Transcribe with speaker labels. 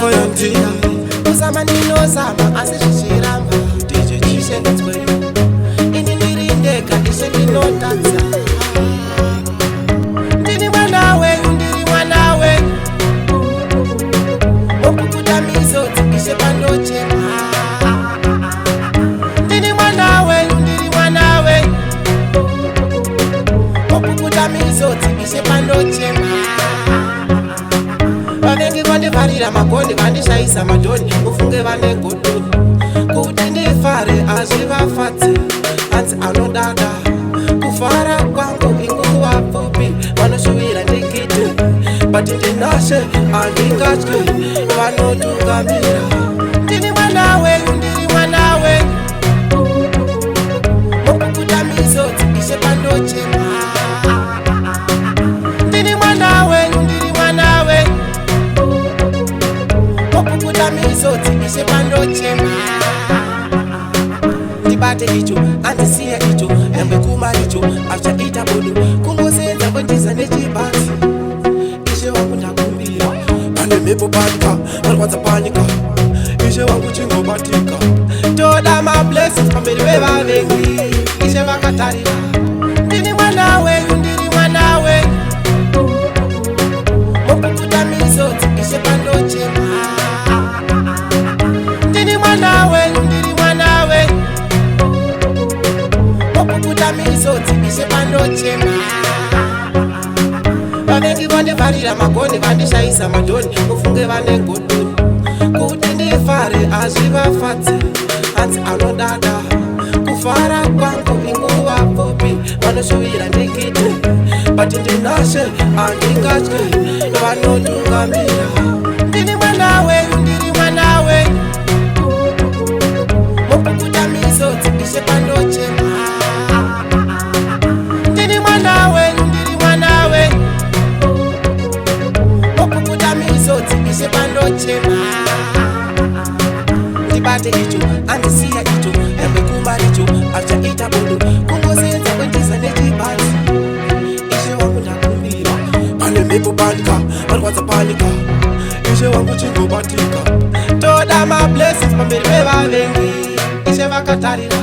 Speaker 1: Vayantina
Speaker 2: Uzama ninozama asishishiramba Ishe ngetswele Ini ndirindeka ishe ndinotatsa Ndini mwana wenyu ndiri mwana wenyu Okukuta mizoti ishe pandochema Ndini mwana wenyu ndiri mwana wenyu Okukuta mizoti ishe pandochema Vanenge vandivarira magoni vandishaisa madhoni ufunge vane godoni kuti ndifare azvivafadzi hanzi anodada kufara kwangu inguva pfupi vanoshuvira ndikiti but ndinashe handingatyi vanotungamira ndini mwana wenyu ndiri mwana wenyu mukukuta mizodzi ishe pandochema ndini mwana wenyu ndiri mwana wenyu okukuta mizodzi ishe pandochema ndibate icho andisiya icho yambe kuma icho achaita budu kungosenza kwendiza nechibasi ishe wangu ndakumbira pane mhepo panika marwadza panika ishe wangu chingobatika toda mablessings pamberi vevavengi ishe vakatarira ndini mwana wenyu ndiri mwana wenyu mukukuta mizodzi ishe pandochema ndini mwana wenyu ndiri mwana wenyu okukuta mizodzi ishe pandochema vavengi vondivarira magoni vandishaisa madhoni ufunge vane godoni kuti ndifare azvivafadzi hanzi anodada kufara kwangu inguva pfupi vanoshuvira ndikiti but ndinashe handingatyi vanotungamira ndini mwana wenyu ndiri mwana wenyu mukukuta mizodzi ishe pandochema ndini mwana wenyu ndiri mwana wenyu mukukuta mizodzi ishe pandochema ndibate icho andisiya icho yambe kuma icho achaita budu kungosenza kwendiza nechibasi ishe wangu ndakumbira pane mhepo panika marwadza panika ishe wangu chingobatika toda mablessings pamberi vevavengi ishe vakatarira